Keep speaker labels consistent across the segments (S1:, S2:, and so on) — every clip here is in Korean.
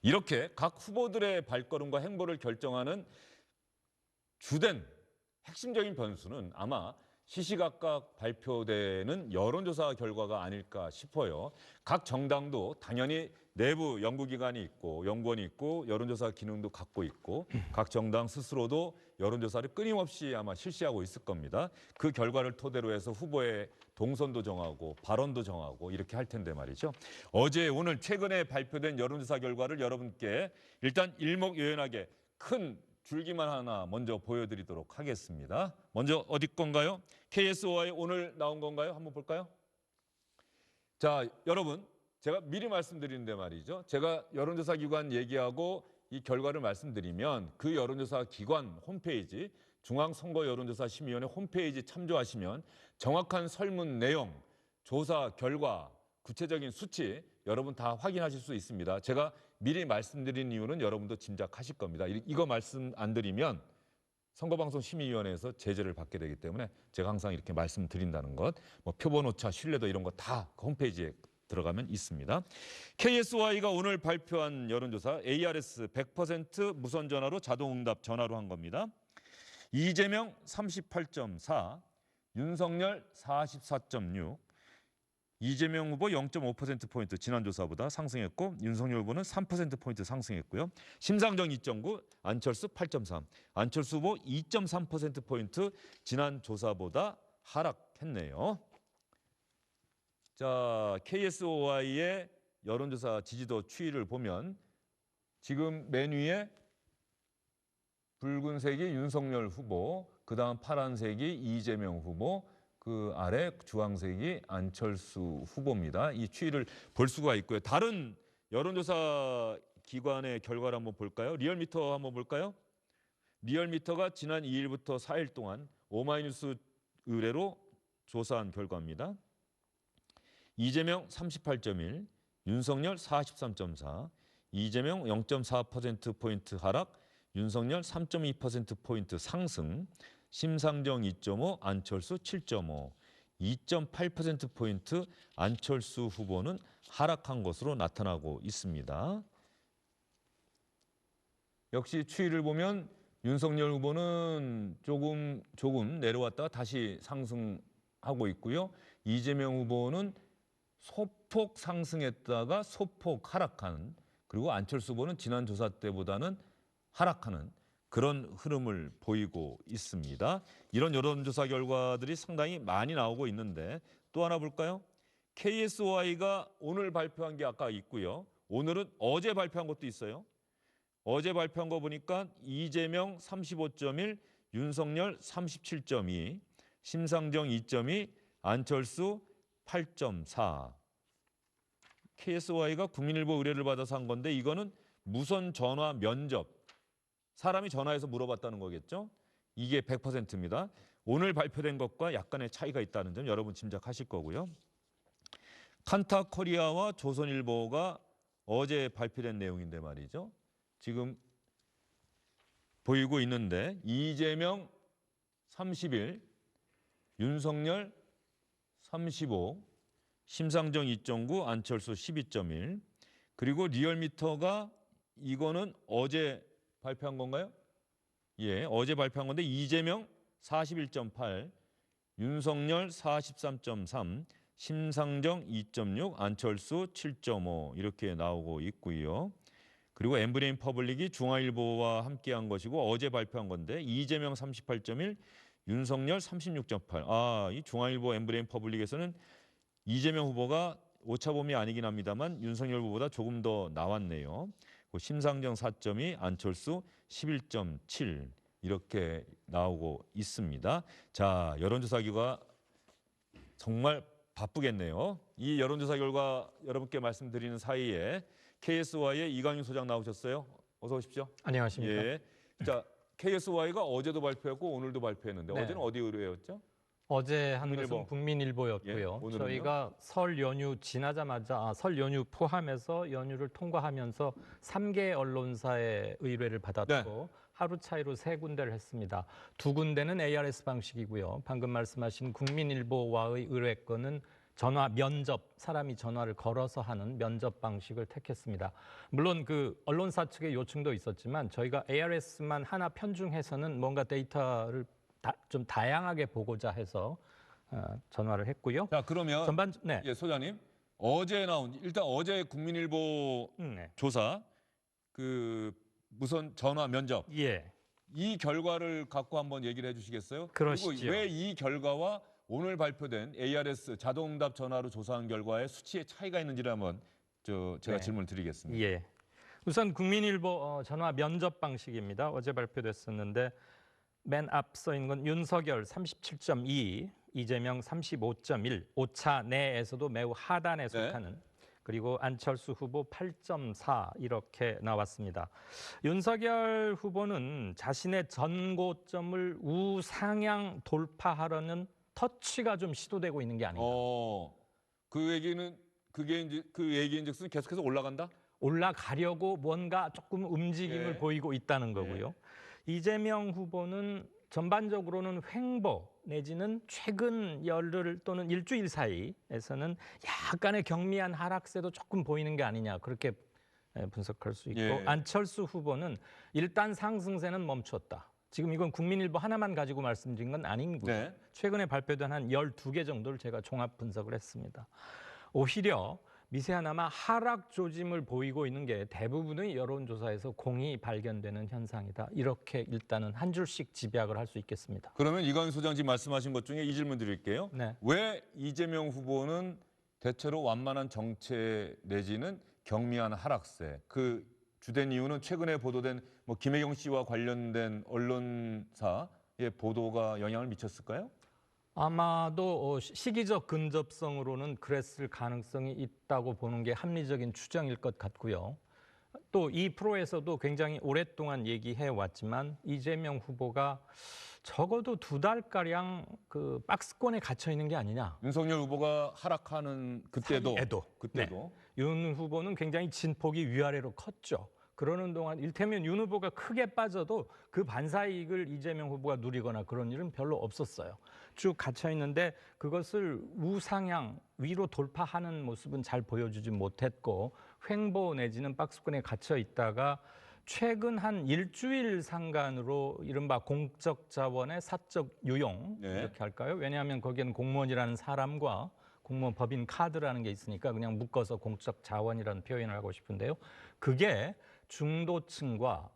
S1: 이렇게 각 후보들의 발걸음과 행보를 결정하는 주된 핵심적인 변수는 아마 시시각각 발표되는 여론조사 결과가 아닐까 싶어요. 각 정당도 당연히 내부 연구기관이 있고 연구원이 있고 여론조사 기능도 갖고 있고 각 정당 스스로도 여론조사를 끊임없이 아마 실시하고 있을 겁니다. 그 결과를 토대로 해서 후보의 동선도 정하고 발언도 정하고 이렇게 할 텐데 말이죠. 어제 오늘 최근에 발표된 여론조사 결과를 여러분께 일단 일목요연하게 큰 줄기만 하나 먼저 보여드리도록 하겠습니다. 먼저 어디 건가요? KSOI 오늘 나온 건가요? 한번 볼까요? 자, 여러분 제가 미리 말씀드리는데 말이죠. 제가 여론조사 기관 얘기하고 이 결과를 말씀드리면 그 여론조사 기관 홈페이지 중앙선거여론조사심의위원회 홈페이지 참조하시면 정확한 설문 내용, 조사 결과, 구체적인 수치 여러분 다 확인하실 수 있습니다. 제가 미리 말씀드린 이유는 여러분도 짐작하실 겁니다. 이거 말씀 안 드리면 선거방송심의위원회에서 제재를 받게 되기 때문에 제가 항상 이렇게 말씀드린다는 것, 뭐 표본오차, 신뢰도 이런 거 다 홈페이지에 들어가면 있습니다. KSY가 오늘 발표한 여론조사 ARS 100% 무선 전화로 자동응답 전화로 한 겁니다. 이재명 38.4, 윤석열 44.6, 이재명 후보 0.5%포인트 지난 조사보다 상승했고 윤석열 후보는 3%포인트 상승했고요. 심상정 2.9, 안철수 8.3, 안철수 후보 2.3%포인트 지난 조사보다 하락했네요. 자, KSOI의 여론조사 지지도 추이를 보면 지금 맨 위에 붉은색이 윤석열 후보, 그다음 파란색이 이재명 후보, 그 아래 주황색이 안철수 후보입니다. 이 추이를 볼 수가 있고요. 다른 여론조사 기관의 결과를 한번 볼까요? 리얼미터 한번 볼까요? 리얼미터가 지난 2일부터 4일 동안 오마이뉴스 의뢰로 조사한 결과입니다. 이재명 38.1, 윤석열 43.4, 이재명 0.4%포인트 하락, 윤석열 3.2%포인트 상승, 심상정 2.5, 안철수 7.5, 2.8%포인트 안철수 후보는 하락한 것으로 나타나고 있습니다. 역시 추이를 보면 윤석열 후보는 조금 내려왔다가 다시 상승하고 있고요. 이재명 후보는 소폭 상승했다가 소폭 하락하는, 그리고 안철수 후보는 지난 조사 때보다는 하락하는 그런 흐름을 보이고 있습니다. 이런 여론조사 결과들이 상당히 많이 나오고 있는데 또 하나 볼까요? KSOI가 오늘 발표한 게 아까 있고요. 오늘은 어제 발표한 것도 있어요. 어제 발표한 거 보니까 이재명 35.1, 윤석열 37.2, 심상정 2.2, 안철수 8.4. KSOI가 국민일보 의뢰를 받아서 한 건데 이거는 무선 전화 면접. 사람이 전화해서 물어봤다는 거겠죠? 이게 100%입니다. 오늘 발표된 것과 약간의 차이가 있다는 점 여러분 짐작하실 거고요. 칸타코리아와 조선일보가 어제 발표된 내용인데 말이죠. 지금 보이고 있는데 이재명 31, 윤석열 35, 심상정 2.9, 안철수 12.1, 그리고 리얼미터가 이거는 어제 발표한 건가요? 예, 어제 발표한 건데 이재명 41.8, 윤석열 43.3, 심상정 2.6, 안철수 7.5 이렇게 나오고 있고요. 그리고 엠브레인 퍼블릭이 중앙일보와 함께한 것이고 어제 발표한 건데 이재명 38.1, 윤석열 36.8. 이 중앙일보 엠브레인 퍼블릭에서는 이재명 후보가 오차범위 아니긴 합니다만 윤석열 후보보다 조금 더 나왔네요. 심상정 4.2, 안철수 11.7 이렇게 나오고 있습니다. 자, 여론조사 기관 정말 바쁘겠네요. 이 여론조사 결과 여러분께 말씀드리는 사이에 KSY의 이강윤 소장 나오셨어요. 어서 오십시오.
S2: 안녕하십니까.
S1: 예. 자, KSY가 어제도 발표했고 오늘도 발표했는데
S2: 네.
S1: 어제는 어디 의뢰였죠?
S2: 어제 한
S1: 국민일보.
S2: 것은 국민일보였고요.
S1: 예, 오늘은요?
S2: 저희가 설 연휴 지나자마자 설 연휴 포함해서 연휴를 통과하면서 3개 언론사의 의뢰를 받았고
S1: 네.
S2: 하루 차이로 3군데를 했습니다. 2군데는 ARS 방식이고요. 방금 말씀하신 국민일보와의 의뢰 건은 전화 면접, 사람이 전화를 걸어서 하는 면접 방식을 택했습니다. 물론 그 언론사 측의 요청도 있었지만 저희가 ARS만 하나 편중해서는 뭔가 데이터를 좀 다양하게 보고자 해서 전화를 했고요.
S1: 자, 그러면
S2: 전반 네.
S1: 예, 소장님. 어제 나온 일단 어제 국민일보
S2: 네.
S1: 조사 그 무선 전화 면접
S2: 예.
S1: 이 결과를 갖고 한번 얘기를 해주시겠어요?
S2: 그러시죠.
S1: 그리고 왜 이 결과와 오늘 발표된 ARS 자동응답 전화로 조사한 결과의 수치에 차이가 있는지를 한번 제가
S2: 네.
S1: 질문을 드리겠습니다.
S2: 예. 우선 국민일보 전화 면접 방식입니다. 어제 발표됐었는데 맨 앞서 있는 건 윤석열 37.2, 이재명 35.1, 오차 내에서도 매우 하단에 속하는 그리고 안철수 후보 8.4 이렇게 나왔습니다. 윤석열 후보는 자신의 전고점을 우상향 돌파하려는 터치가 좀 시도되고 있는 게 아닌가.
S1: 그 얘기는 그 얘기인즉슨 계속해서 올라간다?
S2: 올라가려고 뭔가 조금 움직임을
S1: 예.
S2: 보이고 있다는 거고요. 이재명 후보는 전반적으로는 횡보 내지는 최근 열흘 또는 일주일 사이에서는 약간의 경미한 하락세도 조금 보이는 게 아니냐 그렇게 분석할 수 있고
S1: 예.
S2: 안철수 후보는 일단 상승세는 멈췄다. 지금 이건 국민일보 하나만 가지고 말씀드린 건 아니고요.
S1: 네.
S2: 최근에 발표된 한 12개 정도를 제가 종합 분석을 했습니다. 오히려 미세하나마 하락 조짐을 보이고 있는 게 대부분의 여론조사에서 공이 발견되는 현상이다. 이렇게 일단은 한 줄씩 집약을 할 수 있겠습니다.
S1: 그러면 이광희 소장님 말씀하신 것 중에 이 질문 드릴게요.
S2: 네.
S1: 왜 이재명 후보는 대체로 완만한 정체 내지는 경미한 하락세, 그 주된 이유는 최근에 보도된 뭐 김혜경 씨와 관련된 언론사의 보도가 영향을 미쳤을까요?
S2: 아마도 시기적 근접성으로는 그랬을 가능성이 있다고 보는 게 합리적인 추정일 것 같고요. 또 이 프로에서도 굉장히 오랫동안 얘기해 왔지만 이재명 후보가 적어도 2달가량 그 박스권에 갇혀 있는 게 아니냐.
S1: 윤석열 후보가 하락하는 그때도
S2: 네. 윤 후보는 굉장히 진폭이 위아래로 컸죠. 그러는 동안 일테면 윤 후보가 크게 빠져도 그 반사이익을 이재명 후보가 누리거나 그런 일은 별로 없었어요. 쭉 갇혀 있는데 그것을 우상향 위로 돌파하는 모습은 잘 보여주지 못했고 횡보 내지는 박스권에 갇혀 있다가 최근 한 일주일 상간으로 이른바 공적 자원의 사적 유용 이렇게 할까요? 왜냐하면 거기에는 공무원이라는 사람과 공무원 법인 카드라는 게 있으니까 그냥 묶어서 공적 자원이라는 표현을 하고 싶은데요. 그게 중도층과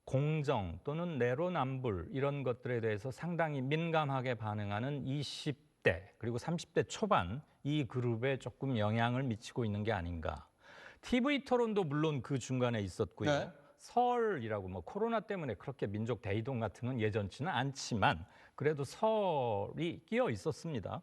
S2: 공정 또는 내로남불 이런 것들에 대해서 상당히 민감하게 반응하는 20대 그리고 30대 초반 이 그룹에 조금 영향을 미치고 있는 게 아닌가. TV 토론도 물론 그 중간에 있었고요.
S1: 네.
S2: 설이라고 뭐 코로나 때문에 그렇게 민족 대이동 같은 건 예전치는 않지만 그래도 설이 끼어 있었습니다.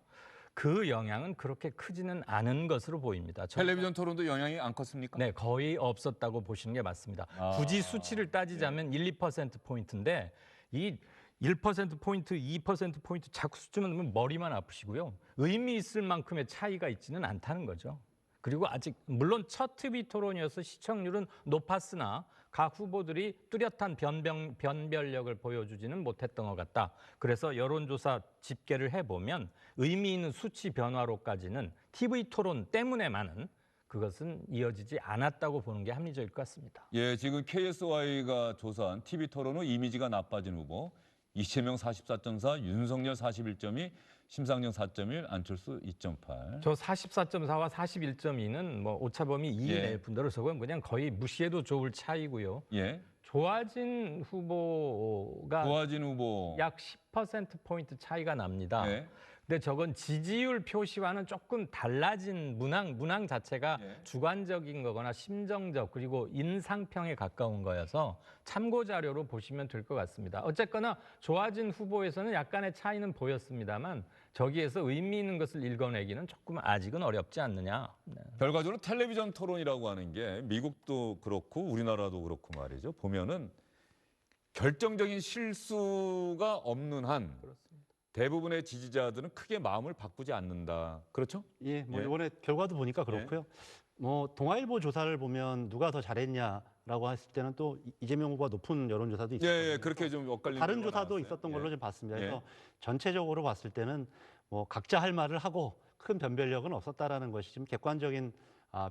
S2: 그 영향은 그렇게 크지는 않은 것으로 보입니다.
S1: 텔레비전 토론도 영향이 안 컸습니까?
S2: 네, 거의 없었다고 보시는 게 맞습니다. 굳이 수치를 따지자면 1, 2%포인트인데 이 1%포인트, 2%포인트 자꾸 수치만 넣으면 머리만 아프시고요. 의미 있을 만큼의 차이가 있지는 않다는 거죠. 그리고 아직 물론 첫 TV 토론이어서 시청률은 높았으나 각 후보들이 뚜렷한 변별력을 보여주지는 못했던 것 같다. 그래서 여론조사 집계를 해보면 의미 있는 수치 변화로까지는 TV 토론 때문에만은 그것은 이어지지 않았다고 보는 게 합리적일 것 같습니다.
S1: 예, 지금 KSY가 조사한 TV 토론 후 이미지가 나빠진 후보 이재명 44.4, 윤석열 41.2, 심상정 4.1, 안철수 2.8.
S2: 저 44.4와 41.2는 뭐 오차범위 2
S1: 예.
S2: 낼 뿐더러 저건 그냥 거의 무시해도 좋을 차이고요.
S1: 예.
S2: 조아진 후보가
S1: 조아진 후보.
S2: 약 10%포인트 차이가 납니다.
S1: 예.
S2: 근데 저건 지지율 표시와는 조금 달라진 문항 자체가
S1: 예.
S2: 주관적인 거거나 심정적 그리고 인상평에 가까운 거여서 참고 자료로 보시면 될 것 같습니다. 어쨌거나 조아진 후보에서는 약간의 차이는 보였습니다만 저기에서 의미 있는 것을 읽어내기는 조금 아직은 어렵지 않느냐. 네.
S1: 결과적으로 텔레비전 토론이라고 하는 게 미국도 그렇고 우리나라도 그렇고 말이죠. 보면은 결정적인 실수가 없는 한 대부분의 지지자들은 크게 마음을 바꾸지 않는다. 그렇죠?
S3: 예, 뭐
S1: 예.
S3: 이번에 결과도 보니까 그렇고요. 뭐 동아일보 조사를 보면 누가 더 잘했냐라고 했을 때는 또 이재명 후보가 높은 여론조사도
S1: 예,
S3: 있었거든요.
S1: 예, 그렇게 좀 엇갈리는
S3: 다른
S1: 결과가
S3: 조사도
S1: 나왔어요.
S3: 있었던
S1: 예.
S3: 걸로 좀 봤습니다.
S1: 예.
S3: 그래서 전체적으로 봤을 때는 뭐 각자 할 말을 하고 큰 변별력은 없었다라는 것이 지금 객관적인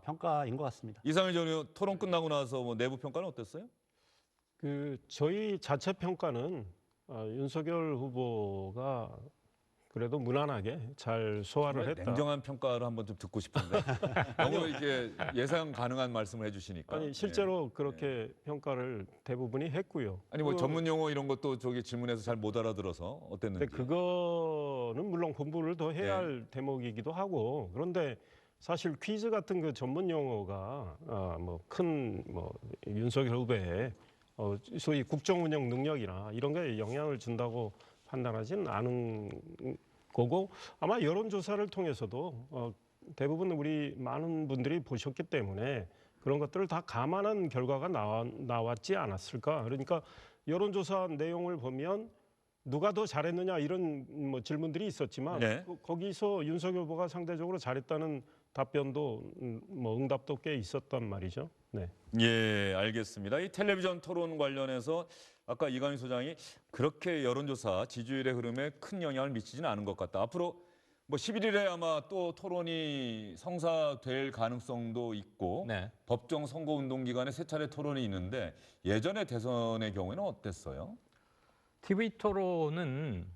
S3: 평가인 것 같습니다.
S1: 이상일 전 의원 토론 끝나고 나서 뭐 내부 평가는 어땠어요?
S4: 저희 자체 평가는 윤석열 후보가 그래도 무난하게 잘 소화를 했다.
S1: 냉정한 평가를 한번 좀 듣고 싶은데 너무 이렇게 예상 가능한 말씀을 해주시니까.
S4: 아니 실제로 그렇게 평가를 대부분이 했고요.
S1: 아니 뭐 전문 용어 이런 것도 저기 질문에서 잘 못 알아들어서 어땠는지.
S4: 근데 그거는 물론 공부를 더 해야 할 대목이기도 하고, 그런데 사실 퀴즈 같은 그 전문 용어가 윤석열 후보의 소위 국정 운영 능력이나 이런 거에 영향을 준다고 판단하지는 않은 거고, 아마 여론조사를 통해서도 대부분 우리 많은 분들이 보셨기 때문에 그런 것들을 다 감안한 결과가 나왔지 않았을까. 그러니까 여론조사 내용을 보면 누가 더 잘했느냐 이런 질문들이 있었지만
S1: 네.
S4: 거기서 윤석열 후보가 상대적으로 잘했다는 답변도 응답도 꽤 있었단 말이죠. 네.
S1: 예, 알겠습니다. 이 텔레비전 토론 관련해서 아까 이강인 소장이 그렇게 여론조사 지지율의 흐름에 큰 영향을 미치지는 않은 것 같다. 앞으로 뭐 11일에 아마 또 토론이 성사될 가능성도 있고
S2: 네.
S1: 법정 선거운동 기간에 세 차례 토론이 있는데 예전의 대선의 경우에는 어땠어요?
S2: TV 토론은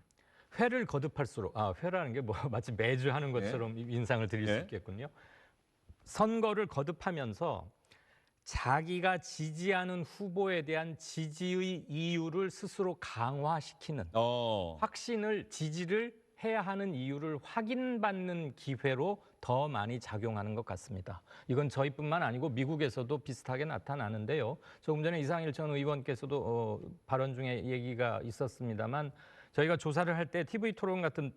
S2: 회를 거듭할수록 회라는 게 뭐 마치 매주 하는 것처럼 인상을 드릴 수
S1: 네.
S2: 있겠군요. 선거를 거듭하면서 자기가 지지하는 후보에 대한 지지의 이유를 스스로 강화시키는 확신을 지지를 해야 하는 이유를 확인받는 기회로 더 많이 작용하는 것 같습니다. 이건 저희뿐만 아니고 미국에서도 비슷하게 나타나는데요. 조금 전에 이상일 전 의원께서도 발언 중에 얘기가 있었습니다만 저희가 조사를 할 때 TV 토론 같은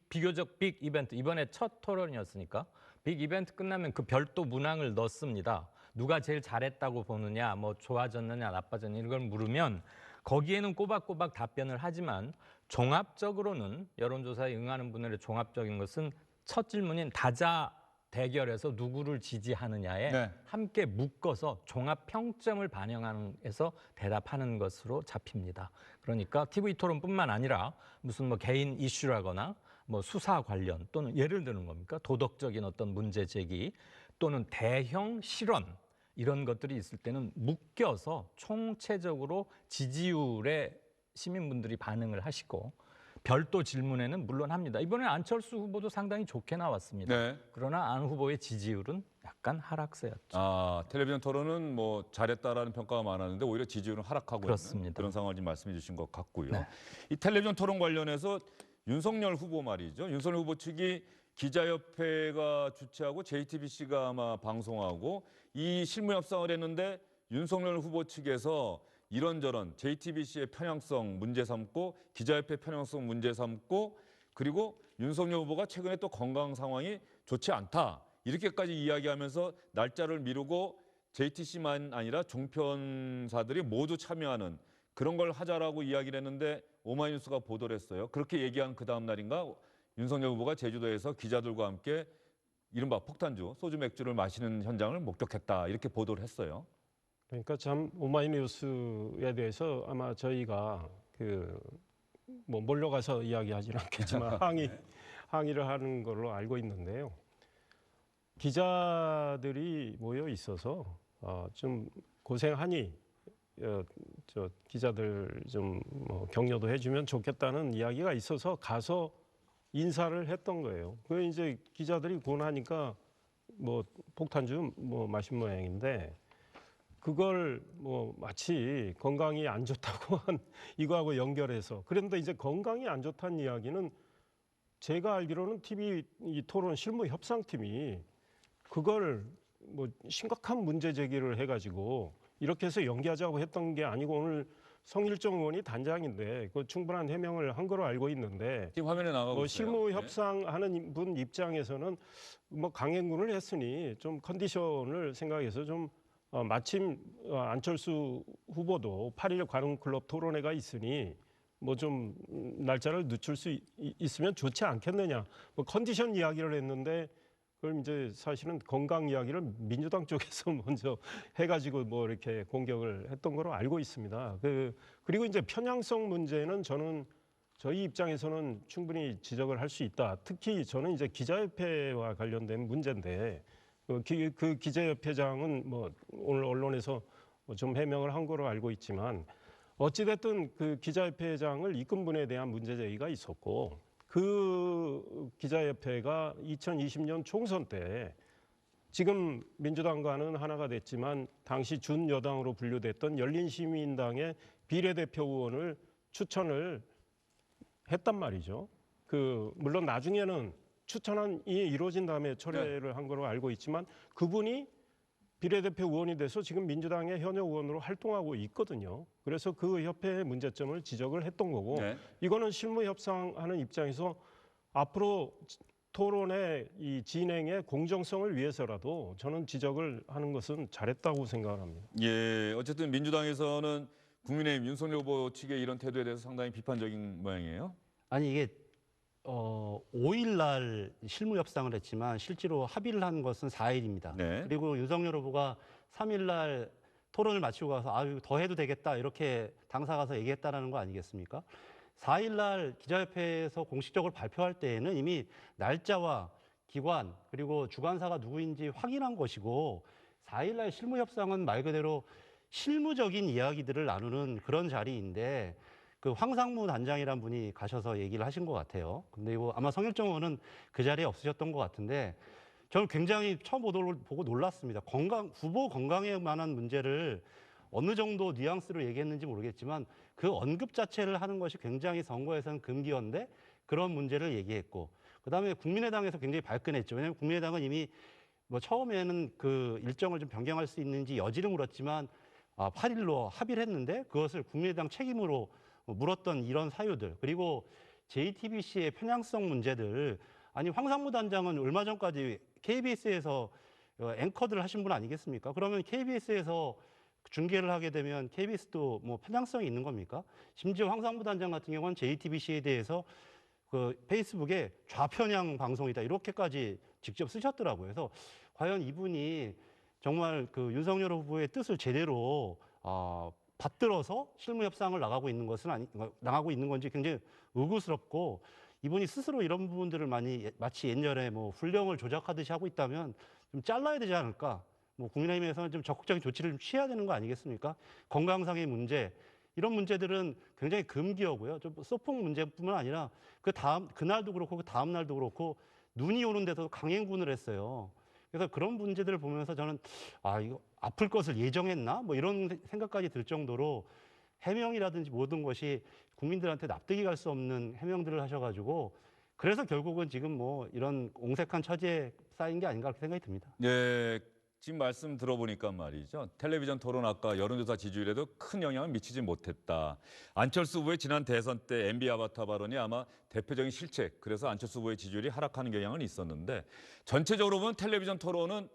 S2: 비교적 빅 이벤트, 이번에 첫 토론이었으니까 빅 이벤트 끝나면 그 별도 문항을 넣습니다. 누가 제일 잘했다고 보느냐, 뭐 좋아졌느냐, 나빠졌느냐 이걸 물으면 거기에는 꼬박꼬박 답변을 하지만 종합적으로는 여론조사에 응하는 분들의 종합적인 것은 첫 질문인 다자 대결에서 누구를 지지하느냐에
S1: 네.
S2: 함께 묶어서 종합 평점을 반영해서 대답하는 것으로 잡힙니다. 그러니까 TV 토론뿐만 아니라 무슨 뭐 개인 이슈라거나 뭐 수사 관련 또는 예를 드는 겁니까? 도덕적인 어떤 문제 제기 또는 대형 실언 이런 것들이 있을 때는 묶여서 총체적으로 지지율에 시민분들이 반응을 하시고 별도 질문에는 물론 합니다. 이번에 안철수 후보도 상당히 좋게 나왔습니다.
S1: 네.
S2: 그러나 안 후보의 지지율은 약간 하락세였죠.
S1: 텔레비전 토론은 뭐 잘했다라는 평가가 많았는데 오히려 지지율은 하락하고
S2: 그렇습니다.
S1: 있는 그런 상황을 지금 말씀해 주신 것 같고요.
S2: 네.
S1: 이 텔레비전 토론 관련해서 윤석열 후보 말이죠. 윤석열 후보 측이 기자협회가 주최하고 JTBC가 아마 방송하고 이 실무 협상을 했는데 윤석열 후보 측에서 이런저런 JTBC의 편향성 문제 삼고 기자협회 편향성 문제 삼고 그리고 윤석열 후보가 최근에 또 건강 상황이 좋지 않다. 이렇게까지 이야기하면서 날짜를 미루고 JTBC만 아니라 종편사들이 모두 참여하는 그런 걸 하자라고 이야기를 했는데 오마이뉴스가 보도를 했어요. 그렇게 얘기한 그 다음 날인가 윤석열 후보가 제주도에서 기자들과 함께 이른바 폭탄주, 소주 맥주를 마시는 현장을 목격했다. 이렇게 보도를 했어요.
S4: 그러니까 참 오마이뉴스에 대해서 아마 저희가 몰려가서 이야기하지는 않겠지만 항의를 하는 걸로 알고 있는데요. 기자들이 모여 있어서 좀 고생하니 저 기자들 좀 격려도 해주면 좋겠다는 이야기가 있어서 가서 인사를 했던 거예요. 그 이제 기자들이 권하니까 폭탄주 마신 모양인데. 그걸 마치 건강이 안 좋다고 한 이거하고 연결해서 그런데 이제 건강이 안 좋다는 이야기는 제가 알기로는 TV 이 토론 실무 협상팀이 그걸 심각한 문제 제기를 해가지고 이렇게 해서 연기하자고 했던 게 아니고 오늘 성일정 의원이 단장인데 그 충분한 해명을 한 거로 알고 있는데
S1: 지금 화면에 나가고 있어요.
S4: 실무 협상하는 분 입장에서는 강행군을 했으니 좀 컨디션을 생각해서 좀 마침 안철수 후보도 8일 관훈클럽 토론회가 있으니 좀 날짜를 늦출 수 있으면 좋지 않겠느냐. 컨디션 이야기를 했는데 그걸 이제 사실은 건강 이야기를 민주당 쪽에서 먼저 해가지고 이렇게 공격을 했던 거로 알고 있습니다. 그리고 이제 편향성 문제는 저는 저희 입장에서는 충분히 지적을 할 수 있다. 특히 저는 이제 기자협회와 관련된 문제인데 그 기자협회장은 뭐 오늘 언론에서 좀 해명을 한 거로 알고 있지만 어찌됐든 그 기자협회장을 이끈 분에 대한 문제 제기가 있었고 그 기자협회가 2020년 총선 때 지금 민주당과는 하나가 됐지만 당시 준여당으로 분류됐던 열린시민당의 비례대표 의원을 추천을 했단 말이죠. 물론 나중에는 추천이 이루어진 다음에 철회를 한 걸로 알고 있지만 그분이 비례대표 의원이 돼서 지금 민주당의 현역 의원으로 활동하고 있거든요. 그래서 그 협회의 문제점을 지적을 했던 거고
S1: 네.
S4: 이거는 실무 협상하는 입장에서 앞으로 토론의 이 진행의 공정성을 위해서라도 저는 지적을 하는 것은 잘했다고 생각을 합니다.
S1: 예, 어쨌든 민주당에서는 국민의힘 윤석열 후보 측의 이런 태도에 대해서 상당히 비판적인 모양이에요.
S3: 아니 이게 5일 날 실무 협상을 했지만 실제로 합의를 한 것은 4일입니다.
S1: 네.
S3: 그리고 윤석열 후보가 3일 날 토론을 마치고 가서 아, 더 해도 되겠다 이렇게 당사 가서 얘기했다라는 거 아니겠습니까? 4일 날 기자협회에서 공식적으로 발표할 때에는 이미 날짜와 기관 그리고 주관사가 누구인지 확인한 것이고 4일 날 실무 협상은 말 그대로 실무적인 이야기들을 나누는 그런 자리인데 그 황상무 단장이란 분이 가셔서 얘기를 하신 것 같아요. 근데 이거 아마 성일정 의원은 그 자리에 없으셨던 것 같은데 저는 굉장히 처음 보고 놀랐습니다. 후보 건강에 관한 문제를 어느 정도 뉘앙스로 얘기했는지 모르겠지만 그 언급 자체를 하는 것이 굉장히 선거에서는 금기어인데 그런 문제를 얘기했고 그다음에 국민의당에서 굉장히 발끈했죠. 왜냐하면 국민의당은 이미 뭐 처음에는 그 일정을 좀 변경할 수 있는지 여지를 물었지만 8일로 합의를 했는데 그것을 국민의당 책임으로 물었던 이런 사유들 그리고 JTBC의 편향성 문제들 아니 황상무 단장은 얼마 전까지 KBS에서 앵커들을 하신 분 아니겠습니까? 그러면 KBS에서 중계를 하게 되면 KBS도 뭐 편향성이 있는 겁니까? 심지어 황상무 단장 같은 경우는 JTBC에 대해서 그 페이스북에 좌편향 방송이다 이렇게까지 직접 쓰셨더라고요. 그래서 과연 이분이 정말 그 윤석열 후보의 뜻을 제대로 받들어서 실무 협상을 나가고 있는 건지 굉장히 의구스럽고 이분이 스스로 이런 부분들을 마치 옛날에 뭐 훈령을 조작하듯이 하고 있다면 좀 잘라야 되지 않을까? 뭐 국민의힘에서는 좀 적극적인 조치를 좀 취해야 되는 거 아니겠습니까? 건강상의 문제 이런 문제들은 굉장히 금기어고요. 좀 소폭 문제뿐만 아니라 그날도 그렇고 그 다음 날도 그렇고 눈이 오는 데서 강행군을 했어요. 그래서 그런 문제들을 보면서 저는 이거 아플 것을 예정했나? 뭐 이런 생각까지 들 정도로 해명이라든지 모든 것이 국민들한테 납득이 갈 수 없는 해명들을 하셔가지고 그래서 결국은 지금 뭐 이런 옹색한 처지에 쌓인 게 아닌가 그렇게 생각이 듭니다.
S1: 네, 지금 말씀 들어보니까 말이죠. 텔레비전 토론 아까 여론조사 지지율에도 큰 영향을 미치지 못했다. 안철수 후보의 지난 대선 때 MB 아바타 발언이 아마 대표적인 실책, 그래서 안철수 후보의 지지율이 하락하는 경향은 있었는데 전체적으로 보면 텔레비전 토론은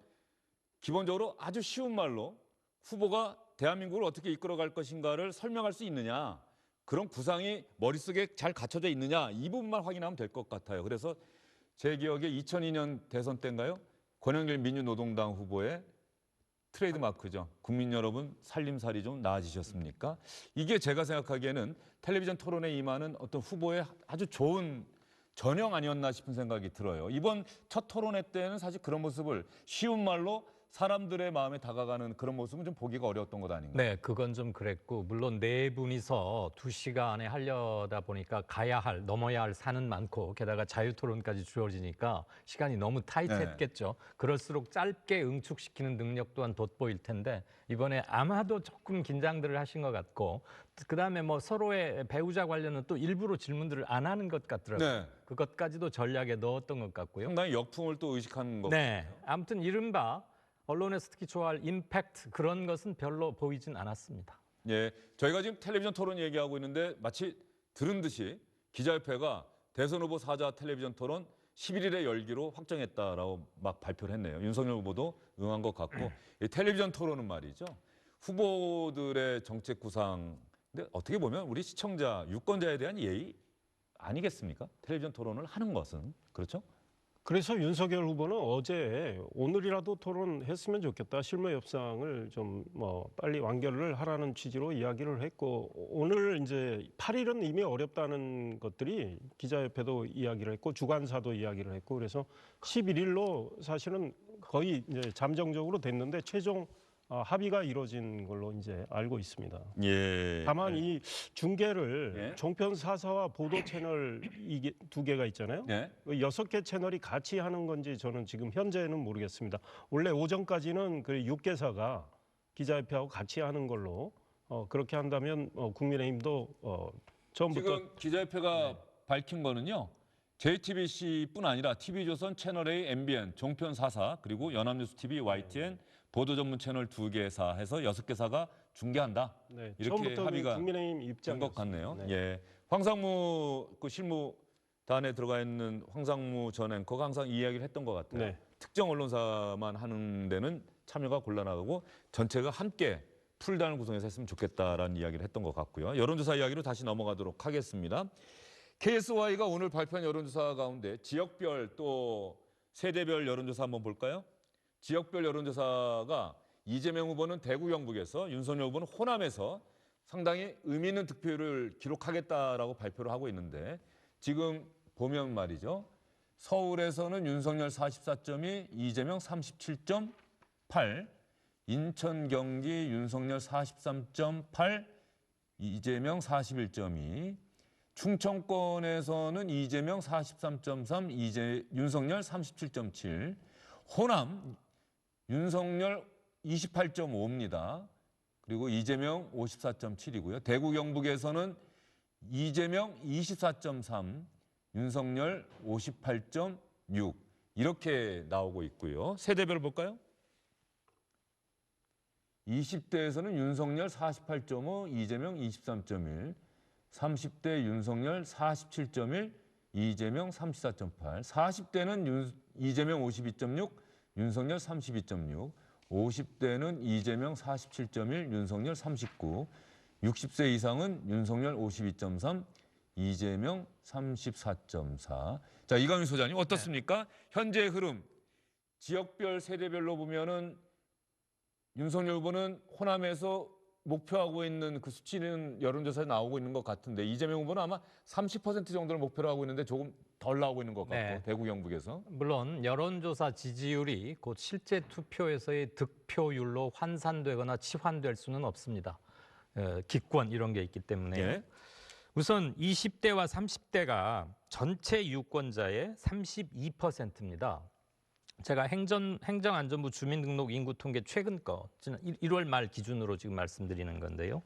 S1: 기본적으로 아주 쉬운 말로 후보가 대한민국을 어떻게 이끌어갈 것인가를 설명할 수 있느냐, 그런 구상이 머릿속에 잘 갖춰져 있느냐, 이 부분만 확인하면 될 것 같아요. 그래서 제 기억에 2002년 대선 때인가요? 권영길 민주노동당 후보의 트레이드 마크죠. 국민 여러분 살림살이 좀 나아지셨습니까? 이게 제가 생각하기에는 텔레비전 토론에 임하는 어떤 후보의 아주 좋은 전형 아니었나 싶은 생각이 들어요. 이번 첫 토론회 때는 사실 그런 모습을 쉬운 말로 사람들의 마음에 다가가는 그런 모습은 좀 보기가 어려웠던 것 아닌가요?
S2: 네, 그건 좀 그랬고 물론 네 분이서 2시간에 하려다 보니까 넘어야 할 산은 많고 게다가 자유토론까지 주어지니까 시간이 너무 타이트했겠죠. 그럴수록 짧게 응축시키는 능력 또한 돋보일 텐데 이번에 아마도 조금 긴장들을 하신 것 같고 그다음에 뭐 서로의 배우자 관련은 또 일부러 질문들을 안 하는 것 같더라고요.
S1: 네.
S2: 그것까지도 전략에 넣었던 것 같고요.
S1: 상당히 역풍을 또 의식하는 것
S2: 네, 아무튼 이른바 언론에서 특히 좋아할 임팩트 그런 것은 별로 보이진 않았습니다.
S1: 예, 저희가 지금 텔레비전 토론 얘기하고 있는데 마치 들은 듯이 기자협회가 대선 후보 사자 텔레비전 토론 11일에 열기로 확정했다라고 막 발표를 했네요. 윤석열 후보도 응한 것 같고 이 텔레비전 토론은 말이죠. 후보들의 정책 구상, 근데 어떻게 보면 우리 시청자, 유권자에 대한 예의 아니겠습니까? 텔레비전 토론을 하는 것은 그렇죠?
S4: 그래서 윤석열 후보는 어제 오늘이라도 토론했으면 좋겠다. 실무 협상을 좀 빨리 완결을 하라는 취지로 이야기를 했고 오늘 이제 8일은 이미 어렵다는 것들이 기자협회도 이야기를 했고 주관사도 이야기를 했고 그래서 11일로 사실은 거의 이제 잠정적으로 됐는데 최종 합의가 이루어진 걸로 이제 알고 있습니다.
S1: 예.
S4: 다만 이 중계를
S1: 예.
S4: 종편 4사와 보도 채널 이게 두 개가 있잖아요.
S1: 예.
S4: 6개 채널이 같이 하는 건지 저는 지금 현재는 모르겠습니다. 원래 오전까지는 그 6개사가 기자협회하고 같이 하는 걸로 그렇게 한다면 국민의힘도 처음부터
S1: 지금 기자협회가 밝힌 거는요. JTBC뿐 아니라 TV조선, 채널A, MBN, 종편 4사 그리고 연합뉴스 TV, YTN 보도 전문 채널 2개사 해서 6개사가 중계한다.
S4: 네,
S1: 이렇게
S4: 처음부터
S1: 합의가
S4: 국민의힘
S1: 된
S4: 입장
S1: 것 같네요.
S4: 네.
S1: 예. 황상무 그 실무단에 들어가 있는 황상무 전 앵커가 항상 이 이야기를 했던 것 같아요.
S4: 네.
S1: 특정 언론사만 하는 데는 참여가 곤란하고 전체가 함께 풀단을 구성해서 했으면 좋겠다라는 이야기를 했던 것 같고요. 여론조사 이야기로 다시 넘어가도록 하겠습니다. KSY가 오늘 발표한 여론조사 가운데 지역별 또 세대별 여론조사 한번 볼까요? 지역별 여론조사가 이재명 후보는 대구 경북에서 윤석열 후보는 호남에서 상당히 의미 있는 득표율을 기록하겠다라고 발표를 하고 있는데 지금 보면 말이죠. 서울에서는 윤석열 44.2, 이재명 37.8, 인천 경기 윤석열 43.8, 이재명 41.2, 충청권에서는 이재명 43.3, 윤석열 37.7, 호남 윤석열 28.5입니다. 그리고 이재명 54.7이고요. 대구 경북에서는 이재명 24.3, 윤석열 58.6 이렇게 나오고 있고요. 세대별 볼까요? 20대에서는 윤석열 48.5, 이재명 23.1, 30대 윤석열 47.1, 이재명 34.8, 40대는 이재명 52.6, 윤석열 32.6, 50대는 이재명 47.1, 윤석열 39, 60세 이상은 윤석열 52.3, 이재명 34.4. 자, 이강윤 소장님 어떻습니까? 현재 흐름 지역별 세대별로 보면은 윤석열 후보는 호남에서 목표하고 있는 그 수치는 여론조사에 나오고 있는 것 같은데 이재명 후보는 아마 30% 정도를 목표로 하고 있는데 조금 덜 나오고 있는 것 같고
S2: 네.
S1: 대구 경북에서.
S2: 물론 여론조사 지지율이 곧 실제 투표에서의 득표율로 환산되거나 치환될 수는 없습니다. 기권 이런 게 있기 때문에.
S1: 예.
S2: 우선 20대와 30대가 전체 유권자의 32%입니다. 제가 행정안전부 주민등록 인구 통계 최근 거 지난 1월 말 기준으로 지금 말씀드리는 건데요.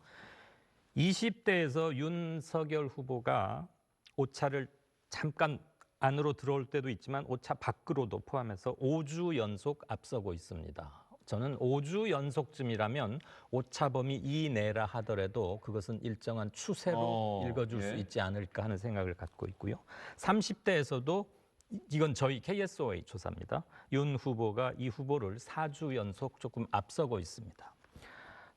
S2: 20대에서 윤석열 후보가 오차를 잠깐 안으로 들어올 때도 있지만 오차 밖으로도 포함해서 5주 연속 앞서고 있습니다. 저는 5주 연속쯤이라면 오차 범위 이내라 하더라도 그것은 일정한 추세로 읽어줄 수 있지 않을까 하는 생각을 갖고 있고요. 30대에서도 이건 저희 KSOA 조사입니다. 윤 후보가 이 후보를 4주 연속 조금 앞서고 있습니다.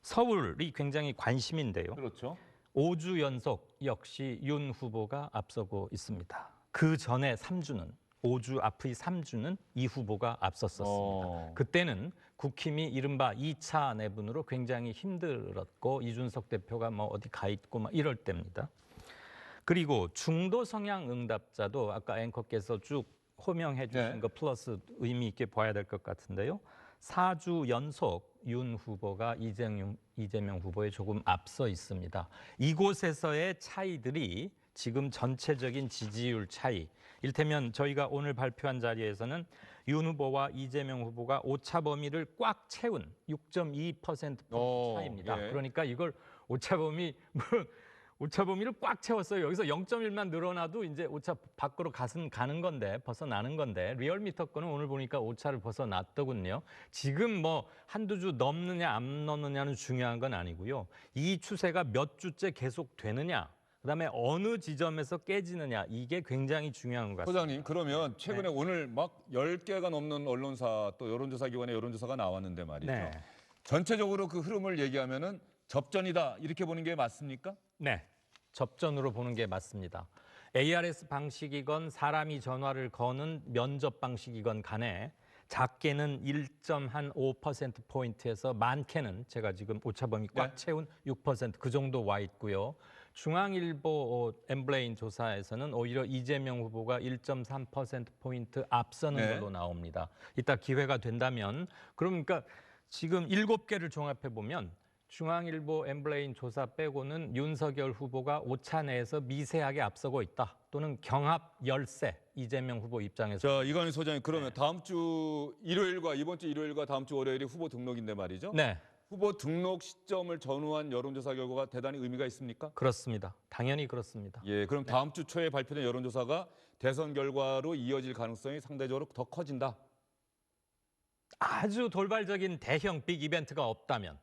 S2: 서울이 굉장히 관심인데요.
S1: 그렇죠.
S2: 5주 연속 역시 윤 후보가 앞서고 있습니다. 그 전에 3주는 5주 앞의 3주는 이 후보가 앞섰었습니다. 그때는 국힘이 이른바 2차 내분으로 굉장히 힘들었고 이준석 대표가 뭐 어디 가 있고 막 이럴 때입니다. 그리고 중도 성향 응답자도 아까 앵커께서 쭉 호명해 주신 거 플러스 의미 있게 봐야 될 것 같은데요. 4주 연속 윤 후보가 이재명 후보에 조금 앞서 있습니다. 이곳에서의 차이들이 지금 전체적인 지지율 차이, 이를테면 저희가 오늘 발표한 자리에서는 윤 후보와 이재명 후보가 오차 범위를 꽉 채운 6.2% 차이입니다.
S1: 예.
S2: 그러니까 이걸 오차 범위를 꽉 채웠어요. 여기서 0.1만 늘어나도 이제 오차 밖으로 가는 건데 벗어나는 건데 리얼미터 거는 오늘 보니까 오차를 벗어났더군요. 지금 뭐 한두 주 넘느냐 안 넘느냐는 중요한 건 아니고요. 이 추세가 몇 주째 계속 되느냐, 그다음에 어느 지점에서 깨지느냐, 이게 굉장히 중요한 것 같습니다.
S1: 소장님 그러면 최근에 오늘 막 10개가 넘는 언론사 또 여론조사 기관의 여론조사가 나왔는데 말이죠.
S2: 네.
S1: 전체적으로 그 흐름을 얘기하면은 접전이다 이렇게 보는 게 맞습니까?
S2: 네, 접전으로 보는 게 맞습니다. ARS 방식이건 사람이 전화를 거는 면접 방식이건 간에 작게는 1.5%포인트에서 많게는 제가 지금 오차범위 꽉
S1: 네.
S2: 채운 6% 그 정도 와 있고요. 중앙일보 엠블레인 조사에서는 오히려 이재명 후보가 1.3%포인트 앞서는
S1: 네.
S2: 걸로 나옵니다. 이따 기회가 된다면 그러니까 지금 7개를 종합해 보면 중앙일보 엠블레인 조사 빼고는 윤석열 후보가 오차 내에서 미세하게 앞서고 있다. 또는 경합 열세 이재명 후보 입장에서.
S1: 자, 이관희 소장님, 그러면 다음 주 일요일과 이번 주 일요일과 다음 주 월요일이 후보 등록인데 말이죠.
S2: 네,
S1: 후보 등록 시점을 전후한 여론조사 결과가 대단히 의미가 있습니까?
S2: 그렇습니다. 당연히 그렇습니다.
S1: 예, 그럼 다음 주 초에 발표된 여론조사가 대선 결과로 이어질 가능성이 상대적으로 더 커진다.
S2: 아주 돌발적인 대형 빅 이벤트가 없다면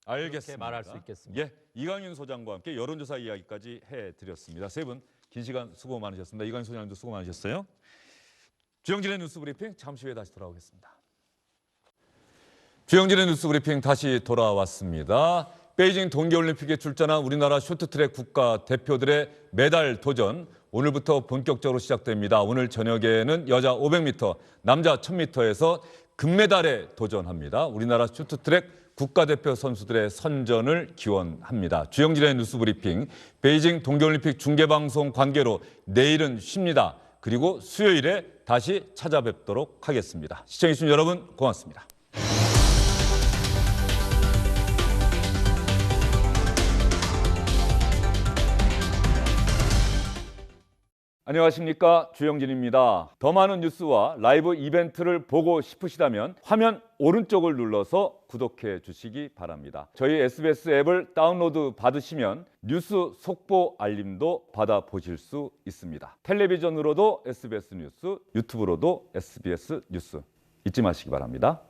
S1: 알겠습니다.
S2: 그렇게 말할 수 있겠습니다.
S1: 예, 이강윤 소장과 함께 여론조사 이야기까지 해드렸습니다. 세 분 긴 시간 수고 많으셨습니다. 이강윤 소장님도 수고 많으셨어요. 주영진의 뉴스브리핑 잠시 후에 다시 돌아오겠습니다. 주영진의 뉴스브리핑 다시 돌아왔습니다. 베이징 동계올림픽에 출전한 우리나라 쇼트트랙 국가대표들의 메달 도전 오늘부터 본격적으로 시작됩니다. 오늘 저녁에는 여자 500m, 남자 1000m에서 금메달에 도전합니다. 우리나라 쇼트트랙 국가대표 선수들의 선전을 기원합니다. 주영진의 뉴스브리핑 베이징 동계올림픽 중계방송 관계로 내일은 쉽니다. 그리고 수요일에 다시 찾아뵙도록 하겠습니다. 시청해주신 여러분 고맙습니다. 안녕하십니까, 주영진입니다. 더 많은 뉴스와 라이브 이벤트를 보고 싶으시다면 화면 오른쪽을 눌러서 구독해 주시기 바랍니다. 저희 SBS 앱을 다운로드 받으시면 뉴스 속보 알림도 받아보실 수 있습니다. 텔레비전으로도 SBS 뉴스, 유튜브로도 SBS 뉴스 잊지 마시기 바랍니다.